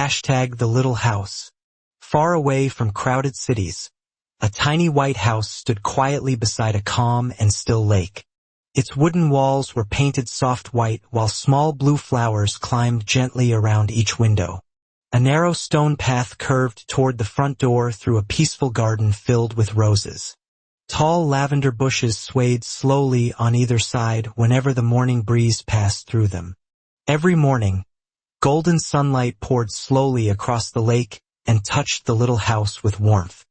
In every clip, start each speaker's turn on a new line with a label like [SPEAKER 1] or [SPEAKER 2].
[SPEAKER 1] #the little house. Far away from crowded cities, a tiny white house stood quietly beside a calm and still lake. Its wooden walls were painted soft white while small blue flowers climbed gently around each window. A narrow stone path curved toward the front door through a peaceful garden filled with roses. Tall lavender bushes swayed slowly on either side whenever the morning breeze passed through them. Every morning, golden sunlight poured slowly across the lake and touched the little house with warmth.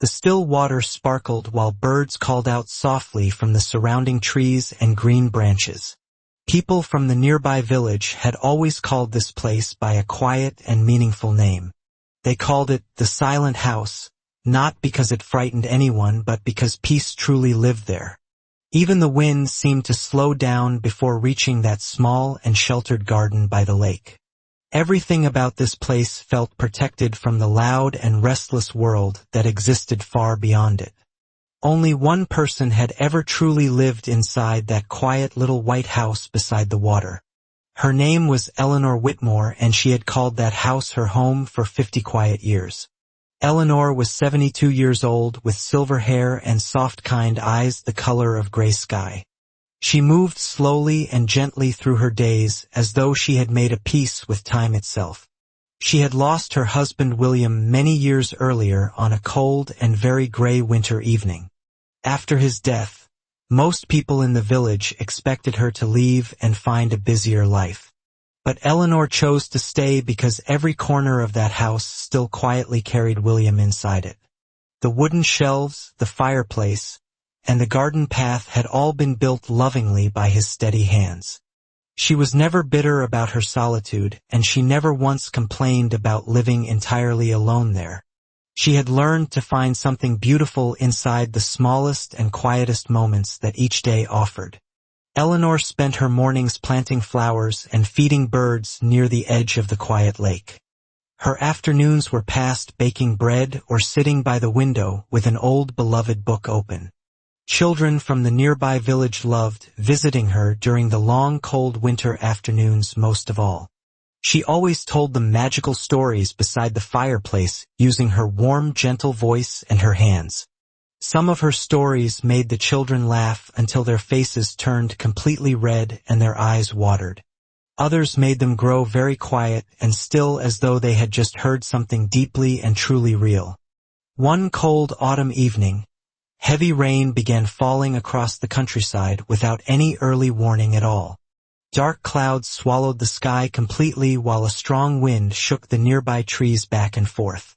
[SPEAKER 1] The still water sparkled while birds called out softly from the surrounding trees and green branches. People from the nearby village had always called this place by a quiet and meaningful name. They called it the Silent House, not because it frightened anyone but because peace truly lived there. Even the wind seemed to slow down before reaching that small and sheltered garden by the lake. Everything about this place felt protected from the loud and restless world that existed far beyond it. Only one person had ever truly lived inside that quiet little white house beside the water. Her name was Eleanor Whitmore, and she had called that house her home for 50 quiet years. Eleanor was 72 years old, with silver hair and soft, kind eyes the color of gray sky. She moved slowly and gently through her days as though she had made a peace with time itself. She had lost her husband William many years earlier on a cold and very gray winter evening. After his death, most people in the village expected her to leave and find a busier life. But Eleanor chose to stay because every corner of that house still quietly carried William inside it. The wooden shelves, the fireplace, and the garden path had all been built lovingly by his steady hands. She was never bitter about her solitude, and she never once complained about living entirely alone there. She had learned to find something beautiful inside the smallest and quietest moments that each day offered. Eleanor spent her mornings planting flowers and feeding birds near the edge of the quiet lake. Her afternoons were passed baking bread or sitting by the window with an old beloved book open. Children from the nearby village loved visiting her during the long cold winter afternoons most of all. She always told them magical stories beside the fireplace, using her warm, gentle voice and her hands. Some of her stories made the children laugh until their faces turned completely red and their eyes watered. Others made them grow very quiet and still, as though they had just heard something deeply and truly real. One cold autumn evening, heavy rain began falling across the countryside without any early warning at all. Dark clouds swallowed the sky completely while a strong wind shook the nearby trees back and forth.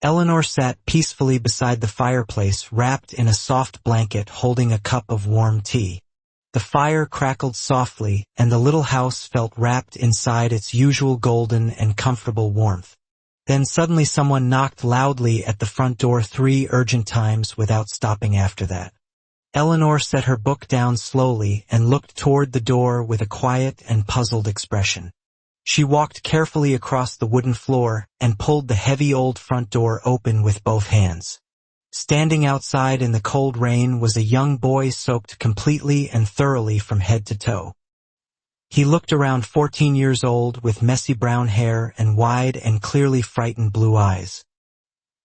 [SPEAKER 1] Eleanor sat peacefully beside the fireplace, wrapped in a soft blanket, holding a cup of warm tea. The fire crackled softly, and the little house felt wrapped inside its usual golden and comfortable warmth. Then suddenly someone knocked loudly at the front door 3 urgent times without stopping after that. Eleanor set her book down slowly and looked toward the door with a quiet and puzzled expression. She walked carefully across the wooden floor and pulled the heavy old front door open with both hands. Standing outside in the cold rain was a young boy soaked completely and thoroughly from head to toe. He looked around 14 years old with messy brown hair and wide and clearly frightened blue eyes.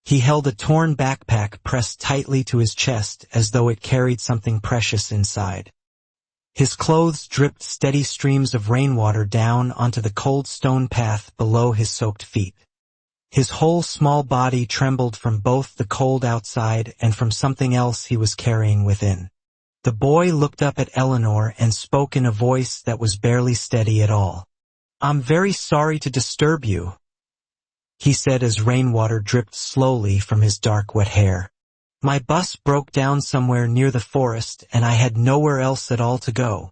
[SPEAKER 1] He held a torn backpack pressed tightly to his chest as though it carried something precious inside. His clothes dripped steady streams of rainwater down onto the cold stone path below his soaked feet. His whole small body trembled from both the cold outside and from something else he was carrying within. The boy looked up at Eleanor and spoke in a voice that was barely steady at all. "I'm very sorry to disturb you," he said as rainwater dripped slowly from his dark wet hair. "My bus broke down somewhere near the forest and I had nowhere else at all to go."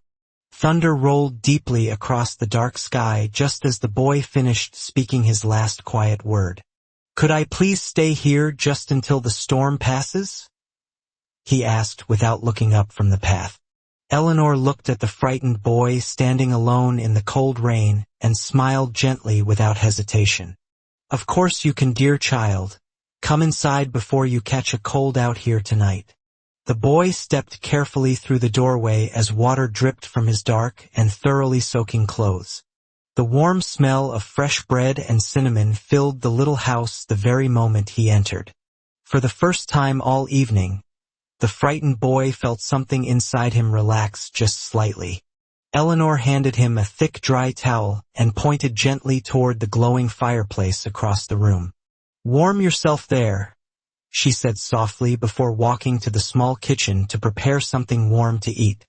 [SPEAKER 1] Thunder rolled deeply across the dark sky just as the boy finished speaking his last quiet word. "Could I please stay here just until the storm passes?" he asked without looking up from the path. Eleanor looked at the frightened boy standing alone in the cold rain and smiled gently without hesitation. "Of course you can, dear child. Come inside before you catch a cold out here tonight." The boy stepped carefully through the doorway as water dripped from his dark and thoroughly soaking clothes. The warm smell of fresh bread and cinnamon filled the little house the very moment he entered. For the first time all evening, the frightened boy felt something inside him relax just slightly. Eleanor handed him a thick dry towel and pointed gently toward the glowing fireplace across the room. "Warm yourself there," she said softly before walking to the small kitchen to prepare something warm to eat.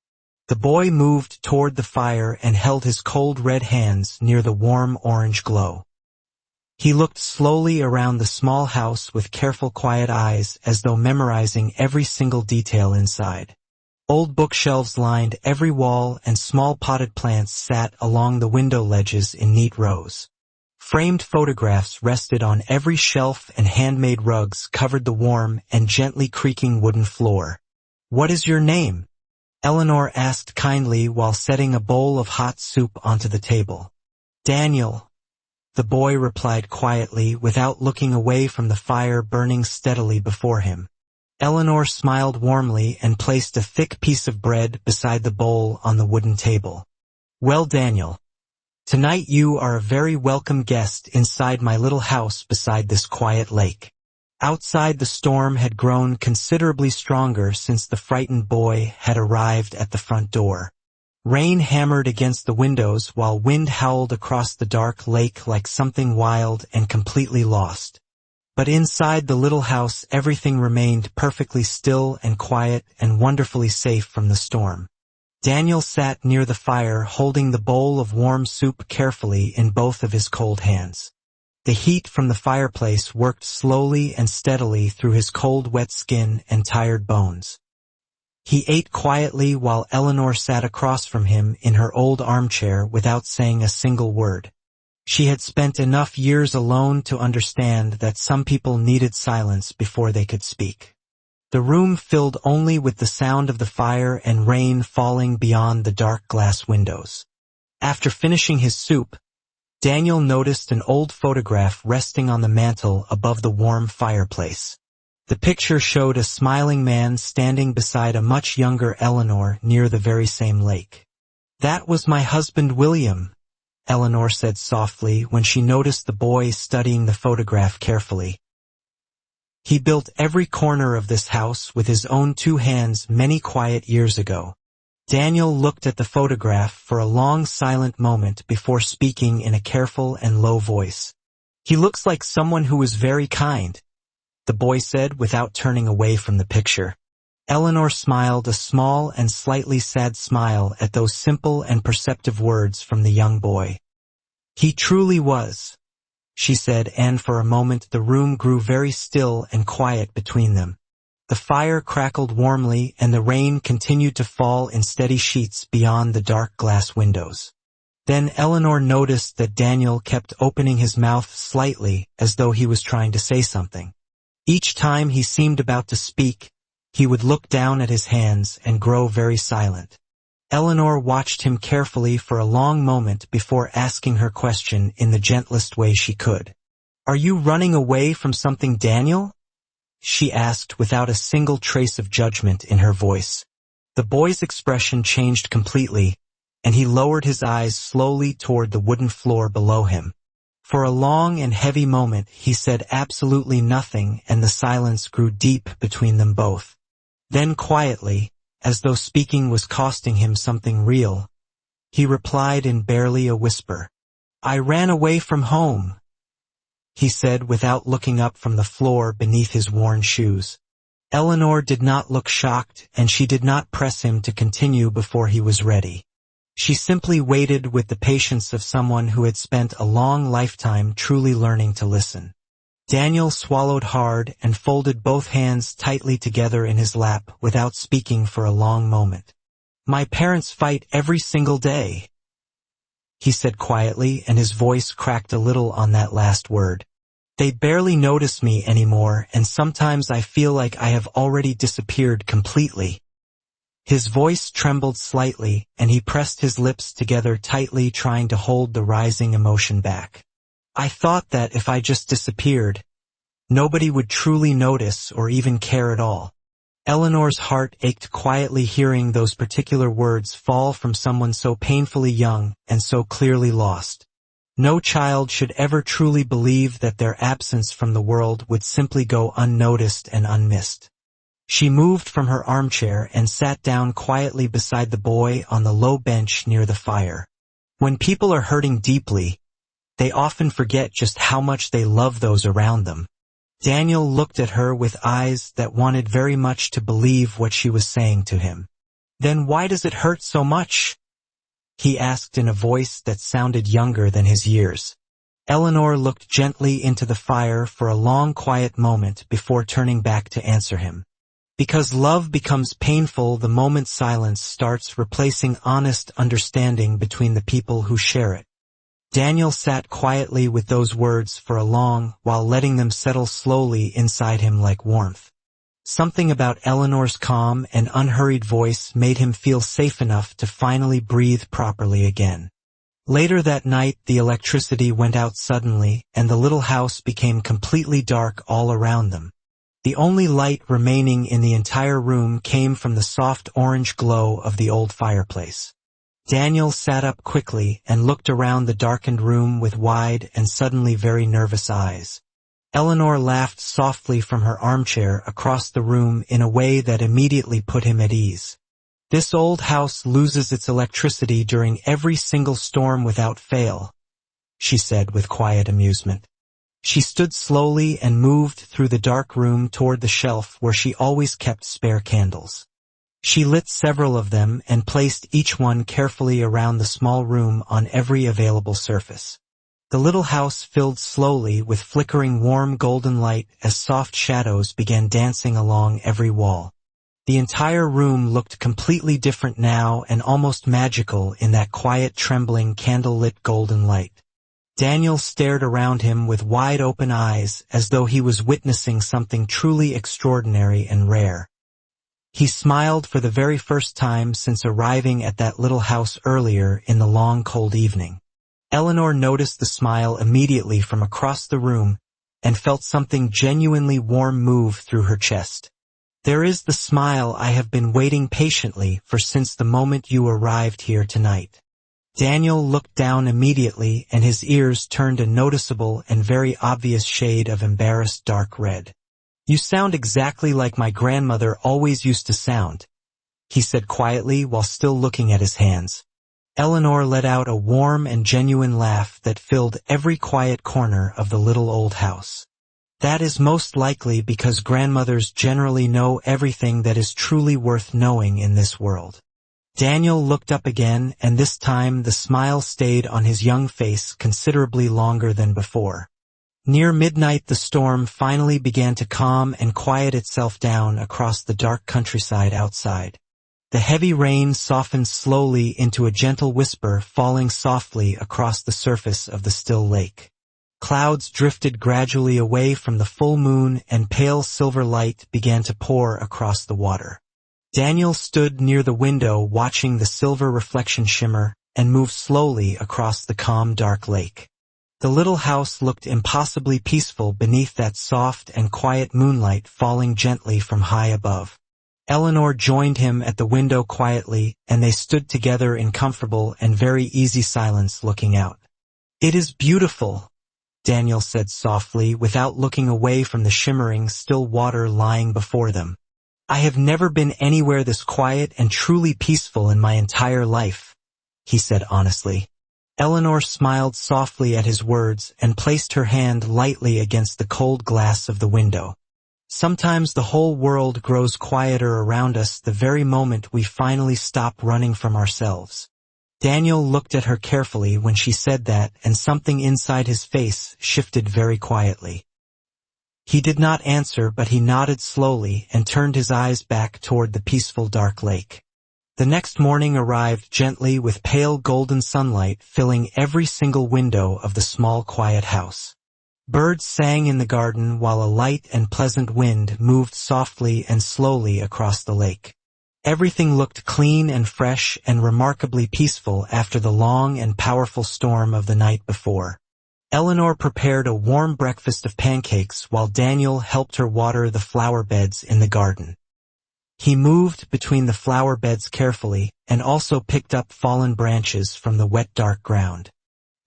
[SPEAKER 1] The boy moved toward the fire and held his cold red hands near the warm orange glow. He looked slowly around the small house with careful quiet eyes as though memorizing every single detail inside. Old bookshelves lined every wall and small potted plants sat along the window ledges in neat rows. Framed photographs rested on every shelf and handmade rugs covered the warm and gently creaking wooden floor. "What is your name?" Eleanor asked kindly while setting a bowl of hot soup onto the table. "Daniel," the boy replied quietly without looking away from the fire burning steadily before him. Eleanor smiled warmly and placed a thick piece of bread beside the bowl on the wooden table. "Well, Daniel, tonight you are a very welcome guest inside my little house beside this quiet lake." Outside, the storm had grown considerably stronger since the frightened boy had arrived at the front door. Rain hammered against the windows while wind howled across the dark lake like something wild and completely lost. But inside the little house everything remained perfectly still and quiet and wonderfully safe from the storm. Daniel sat near the fire holding the bowl of warm soup carefully in both of his cold hands. The heat from the fireplace worked slowly and steadily through his cold wet skin and tired bones. He ate quietly while Eleanor sat across from him in her old armchair without saying a single word. She had spent enough years alone to understand that some people needed silence before they could speak. The room filled only with the sound of the fire and rain falling beyond the dark glass windows. After finishing his soup, Daniel noticed an old photograph resting on the mantel above the warm fireplace. The picture showed a smiling man standing beside a much younger Eleanor near the very same lake. "That was my husband William," Eleanor said softly when she noticed the boy studying the photograph carefully. "He built every corner of this house with his own 2 hands many quiet years ago." Daniel looked at the photograph for a long silent moment before speaking in a careful and low voice. "He looks like someone who is very kind," the boy said without turning away from the picture. Eleanor smiled a small and slightly sad smile at those simple and perceptive words from the young boy. "He truly was," she said, and for a moment the room grew very still and quiet between them. The fire crackled warmly and the rain continued to fall in steady sheets beyond the dark glass windows. Then Eleanor noticed that Daniel kept opening his mouth slightly as though he was trying to say something. Each time he seemed about to speak, he would look down at his hands and grow very silent. Eleanor watched him carefully for a long moment before asking her question in the gentlest way she could. "Are you running away from something, Daniel?" she asked without a single trace of judgment in her voice. The boy's expression changed completely, and he lowered his eyes slowly toward the wooden floor below him. For a long and heavy moment he said absolutely nothing, and the silence grew deep between them both. Then quietly, as though speaking was costing him something real, he replied in barely a whisper. "I ran away from home," he said without looking up from the floor beneath his worn shoes. Eleanor did not look shocked, and she did not press him to continue before he was ready. She simply waited with the patience of someone who had spent a long lifetime truly learning to listen. Daniel swallowed hard and folded both hands tightly together in his lap without speaking for a long moment. "My parents fight every single day," he said quietly, and his voice cracked a little on that last word. "They barely notice me anymore, and sometimes I feel like I have already disappeared completely." His voice trembled slightly, and he pressed his lips together tightly, trying to hold the rising emotion back. "I thought that if I just disappeared, nobody would truly notice or even care at all." Eleanor's heart ached quietly hearing those particular words fall from someone so painfully young and so clearly lost. No child should ever truly believe that their absence from the world would simply go unnoticed and unmissed. She moved from her armchair and sat down quietly beside the boy on the low bench near the fire. When people are hurting deeply, they often forget just how much they love those around them. Daniel looked at her with eyes that wanted very much to believe what she was saying to him. "Then why does it hurt so much?" he asked in a voice that sounded younger than his years. Eleanor looked gently into the fire for a long quiet moment before turning back to answer him. "Because love becomes painful the moment silence starts replacing honest understanding between the people who share it." Daniel sat quietly with those words for a long while, letting them settle slowly inside him like warmth. Something about Eleanor's calm and unhurried voice made him feel safe enough to finally breathe properly again. Later that night, the electricity went out suddenly, and the little house became completely dark all around them. The only light remaining in the entire room came from the soft orange glow of the old fireplace. Daniel sat up quickly and looked around the darkened room with wide and suddenly very nervous eyes. Eleanor laughed softly from her armchair across the room in a way that immediately put him at ease. "This old house loses its electricity during every single storm without fail," she said with quiet amusement. She stood slowly and moved through the dark room toward the shelf where she always kept spare candles. She lit several of them and placed each one carefully around the small room on every available surface. The little house filled slowly with flickering warm golden light as soft shadows began dancing along every wall. The entire room looked completely different now and almost magical in that quiet, trembling, candle-lit golden light. Daniel stared around him with wide-open eyes as though he was witnessing something truly extraordinary and rare. He smiled for the very first time since arriving at that little house earlier in the long, cold evening. Eleanor noticed the smile immediately from across the room and felt something genuinely warm move through her chest. "There is the smile I have been waiting patiently for since the moment you arrived here tonight." Daniel looked down immediately and his ears turned a noticeable and very obvious shade of embarrassed dark red. "You sound exactly like my grandmother always used to sound," he said quietly while still looking at his hands. Eleanor let out a warm and genuine laugh that filled every quiet corner of the little old house. "That is most likely because grandmothers generally know everything that is truly worth knowing in this world." Daniel looked up again, and this time the smile stayed on his young face considerably longer than before. Near midnight, the storm finally began to calm and quiet itself down across the dark countryside outside. The heavy rain softened slowly into a gentle whisper falling softly across the surface of the still lake. Clouds drifted gradually away from the full moon and pale silver light began to pour across the water. Daniel stood near the window watching the silver reflection shimmer and move slowly across the calm dark lake. The little house looked impossibly peaceful beneath that soft and quiet moonlight falling gently from high above. Eleanor joined him at the window quietly, and they stood together in comfortable and very easy silence looking out. "It is beautiful," Daniel said softly without looking away from the shimmering, still water lying before them. "I have never been anywhere this quiet and truly peaceful in my entire life," he said honestly. Eleanor smiled softly at his words and placed her hand lightly against the cold glass of the window. "Sometimes the whole world grows quieter around us the very moment we finally stop running from ourselves." Daniel looked at her carefully when she said that, and something inside his face shifted very quietly. He did not answer, but he nodded slowly and turned his eyes back toward the peaceful dark lake. The next morning arrived gently with pale golden sunlight filling every single window of the small quiet house. Birds sang in the garden while a light and pleasant wind moved softly and slowly across the lake. Everything looked clean and fresh and remarkably peaceful after the long and powerful storm of the night before. Eleanor prepared a warm breakfast of pancakes while Daniel helped her water the flower beds in the garden. He moved between the flower beds carefully and also picked up fallen branches from the wet dark ground.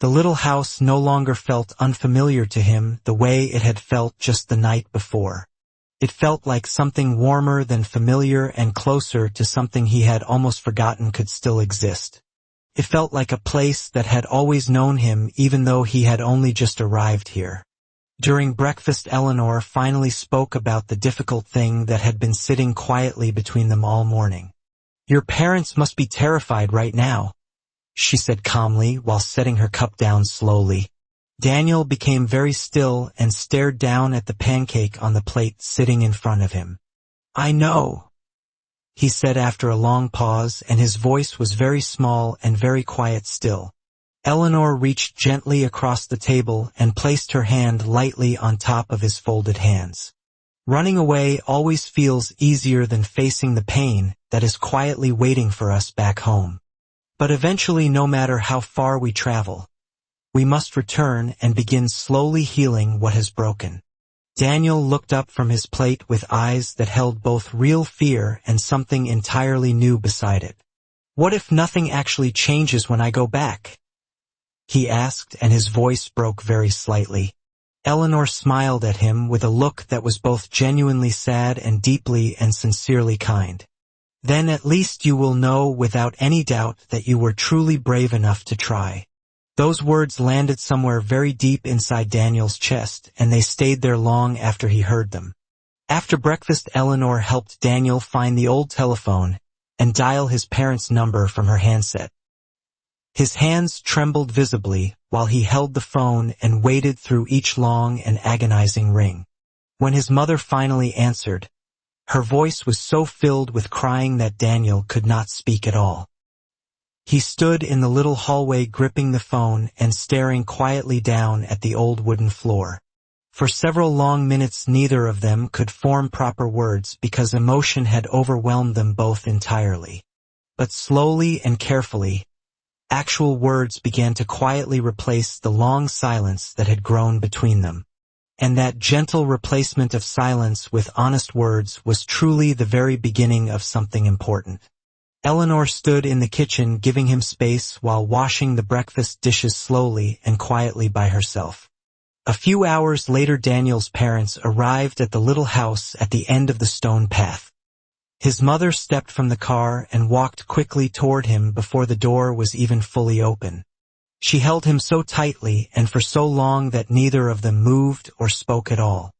[SPEAKER 1] The little house no longer felt unfamiliar to him the way it had felt just the night before. It felt like something warmer than familiar and closer to something he had almost forgotten could still exist. It felt like a place that had always known him even though he had only just arrived here. During breakfast, Eleanor finally spoke about the difficult thing that had been sitting quietly between them all morning. "Your parents must be terrified right now," she said calmly while setting her cup down slowly. Daniel became very still and stared down at the pancake on the plate sitting in front of him. "I know," he said after a long pause, and his voice was very small and very quiet still. Eleanor reached gently across the table and placed her hand lightly on top of his folded hands. "Running away always feels easier than facing the pain that is quietly waiting for us back home. But eventually, no matter how far we travel, we must return and begin slowly healing what has broken." Daniel looked up from his plate with eyes that held both real fear and something entirely new beside it. "What if nothing actually changes when I go back?" he asked, and his voice broke very slightly. Eleanor smiled at him with a look that was both genuinely sad and deeply and sincerely kind. "Then at least you will know without any doubt that you were truly brave enough to try." Those words landed somewhere very deep inside Daniel's chest, and they stayed there long after he heard them. After breakfast, Eleanor helped Daniel find the old telephone and dial his parents' number from her handset. His hands trembled visibly while he held the phone and waited through each long and agonizing ring. When his mother finally answered, her voice was so filled with crying that Daniel could not speak at all. He stood in the little hallway gripping the phone and staring quietly down at the old wooden floor. For several long minutes neither of them could form proper words because emotion had overwhelmed them both entirely. But slowly and carefully, actual words began to quietly replace the long silence that had grown between them. And that gentle replacement of silence with honest words was truly the very beginning of something important. Eleanor stood in the kitchen giving him space while washing the breakfast dishes slowly and quietly by herself. A few hours later, Daniel's parents arrived at the little house at the end of the stone path. His mother stepped from the car and walked quickly toward him before the door was even fully open. She held him so tightly and for so long that neither of them moved or spoke at all.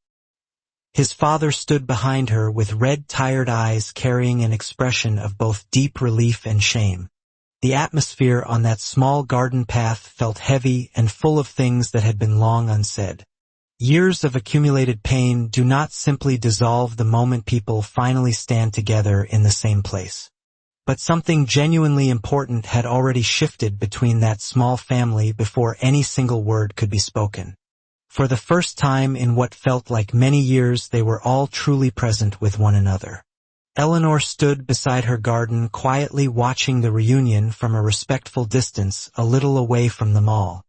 [SPEAKER 1] His father stood behind her with red, tired eyes carrying an expression of both deep relief and shame. The atmosphere on that small garden path felt heavy and full of things that had been long unsaid. Years of accumulated pain do not simply dissolve the moment people finally stand together in the same place. But something genuinely important had already shifted between that small family before any single word could be spoken. For the first time in what felt like many years, they were all truly present with one another. Eleanor stood beside her garden, quietly watching the reunion from a respectful distance, a little away from them all.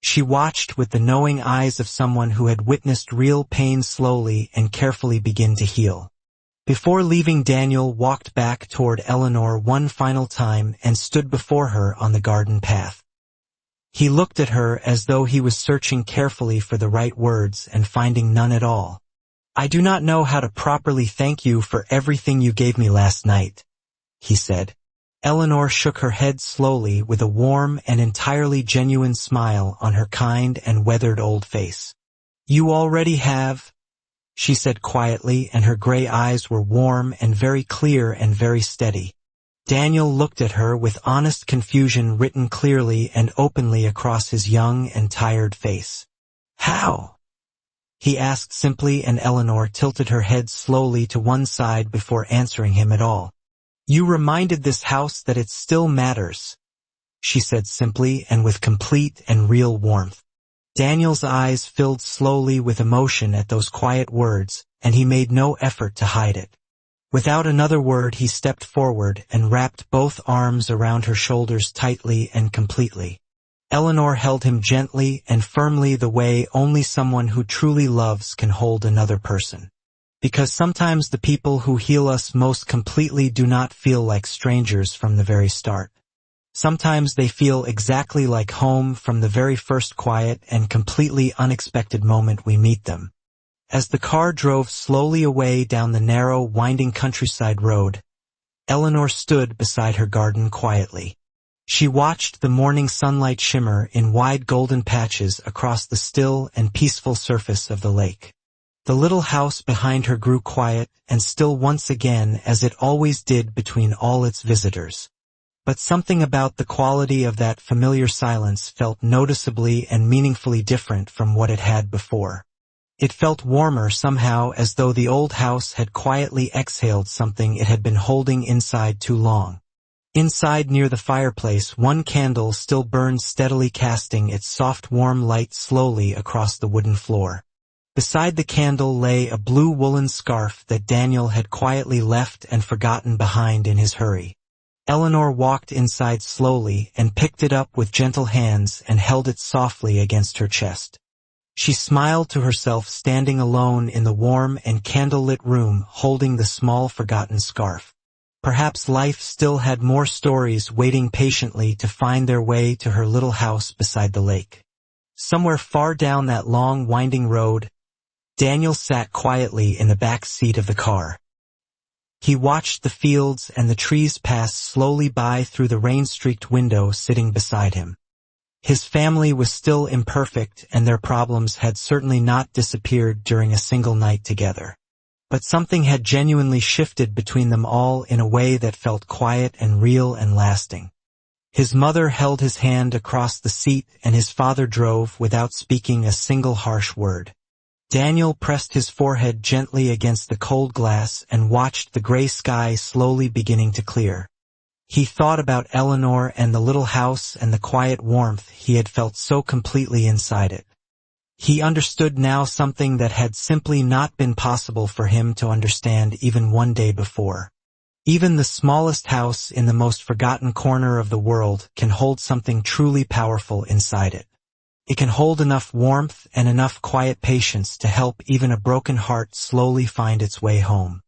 [SPEAKER 1] She watched with the knowing eyes of someone who had witnessed real pain slowly and carefully begin to heal. Before leaving, Daniel walked back toward Eleanor one final time and stood before her on the garden path. He looked at her as though he was searching carefully for the right words and finding none at all. "I do not know how to properly thank you for everything you gave me last night," he said. Eleanor shook her head slowly with a warm and entirely genuine smile on her kind and weathered old face. "You already have," she said quietly, and her gray eyes were warm and very clear and very steady. Daniel looked at her with honest confusion written clearly and openly across his young and tired face. "How?" he asked simply, and Eleanor tilted her head slowly to one side before answering him at all. "You reminded this house that it still matters," she said simply and with complete and real warmth. Daniel's eyes filled slowly with emotion at those quiet words, and he made no effort to hide it. Without another word, he stepped forward and wrapped both arms around her shoulders tightly and completely. Eleanor held him gently and firmly, the way only someone who truly loves can hold another person. Because sometimes the people who heal us most completely do not feel like strangers from the very start. Sometimes they feel exactly like home from the very first quiet and completely unexpected moment we meet them. As the car drove slowly away down the narrow, winding countryside road, Eleanor stood beside her garden quietly. She watched the morning sunlight shimmer in wide golden patches across the still and peaceful surface of the lake. The little house behind her grew quiet and still once again, as it always did between all its visitors. But something about the quality of that familiar silence felt noticeably and meaningfully different from what it had before. It felt warmer somehow, as though the old house had quietly exhaled something it had been holding inside too long. Inside, near the fireplace, one candle still burned steadily, casting its soft warm light slowly across the wooden floor. Beside the candle lay a blue woolen scarf that Daniel had quietly left and forgotten behind in his hurry. Eleanor walked inside slowly and picked it up with gentle hands and held it softly against her chest. She smiled to herself, standing alone in the warm and candlelit room, holding the small forgotten scarf. Perhaps life still had more stories waiting patiently to find their way to her little house beside the lake. Somewhere far down that long, winding road, Daniel sat quietly in the back seat of the car. He watched the fields and the trees pass slowly by through the rain-streaked window sitting beside him. His family was still imperfect, and their problems had certainly not disappeared during a single night together. But something had genuinely shifted between them all in a way that felt quiet and real and lasting. His mother held his hand across the seat, and his father drove without speaking a single harsh word. Daniel pressed his forehead gently against the cold glass and watched the gray sky slowly beginning to clear. He thought about Eleanor and the little house and the quiet warmth he had felt so completely inside it. He understood now something that had simply not been possible for him to understand even one day before. Even the smallest house in the most forgotten corner of the world can hold something truly powerful inside it. It can hold enough warmth and enough quiet patience to help even a broken heart slowly find its way home.